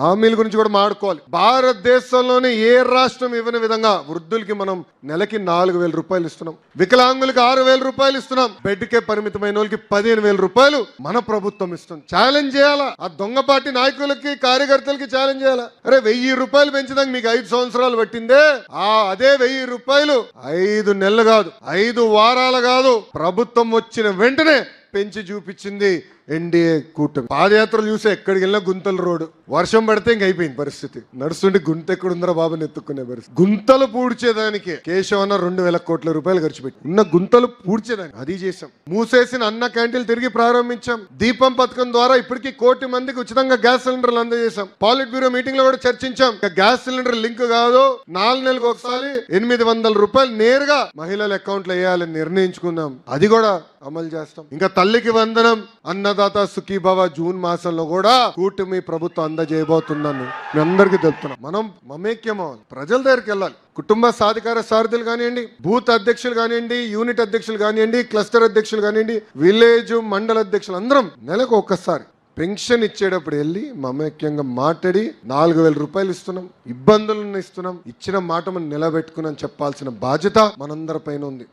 హామీల గురించి కూడా మాట్లాడుకోవాలి. భారతదేశంలోనే ఏ రాష్ట్రం ఇవ్వని విధంగా వృద్ధులకి మనం నెలకి 4,000 రూపాయలు ఇస్తున్నాం, వికలాంగులకి 6,000 రూపాయలు ఇస్తున్నాం, బెడ్కే పరిమితమైన వాళ్ళకి 15,000 రూపాయలు మన ప్రభుత్వం ఇస్తుంది. ఛాలెంజ్ చేయాలా ఆ దొంగపాటి నాయకులకి, కార్యకర్తలకి ఛాలెంజ్ చేయాలా? అరే 1,000 రూపాయలు పెంచడానికి మీకు 5 సంవత్సరాలు పట్టిందే, అదే 1,000 రూపాయలు 5 నెలలు కాదు, 5 వారాలు కాదు, ప్రభుత్వం వచ్చిన వెంటనే పెంచి చూపించింది ఎన్డీఏ కూటమి. పాదయాత్రలు చూసే ఎక్కడికి వెళ్ళినా గుంతల రోడ్డు, వర్షం పడితే ఇంక అయిపోయింది పరిస్థితి. నడుస్తుంటే గుంత ఎక్కడుందరా బాబుని ఎత్తుక్కునే పరిస్థితి. గుంతలు పూడ్చేదానికి కేశవన్న 2,000 కోట్ల రూపాయలు ఖర్చు పెట్టి ఉన్న గుంతలు పూడ్చేదానికి అది చేశాం. మూసేసిన అన్న క్యాంటీన్లు తిరిగి ప్రారంభించాం. దీపం పథకం ద్వారా ఇప్పటికీ 1 కోటి మందికి ఉచితంగా గ్యాస్ సిలిండర్లు అందజేశాం. పాలిట్ బ్యూరో మీటింగ్ లో కూడా చర్చించాం. గ్యాస్ సిలిండర్ లింక్ కాదు, 4 నెలలకు ఒకసారి 800 రూపాయలు నేరుగా మహిళల అకౌంట్ లో వేయాలని నిర్ణయించుకున్నాం. అది కూడా అమలు చేస్తాం. ఇంకా తల్లికి వందనం, అన్నదాత సుఖీభవ జూన్ మాసంలో కూడా కూటమి ప్రభుత్వం అందజేయబోతుందని మీ అందరికీ తెలుపుతున్నాం. మనం మమేక్యం అవ్వాలి, ప్రజల దగ్గరికి వెళ్ళాలి. కుటుంబ సాధికార సారథులు కానివ్వండి, బూత్ అధ్యక్షులు కానివ్వండి, యూనిట్ అధ్యక్షులు కానివ్వండి, క్లస్టర్ అధ్యక్షులు కానివ్వండి, విలేజ్ మండల అధ్యక్షులు అందరం నెలకు ఒక్కసారి పెన్షన్ ఇచ్చేటప్పుడు వెళ్ళి మమేక్యంగా మాట్లాడి 4,000 రూపాయలు ఇస్తున్నాం, ఇబ్బందులను ఇస్తున్నాం, ఇచ్చిన మాట మనం నిలబెట్టుకున్నాం చెప్పాల్సిన బాధ్యత మనందరి పైన ఉంది.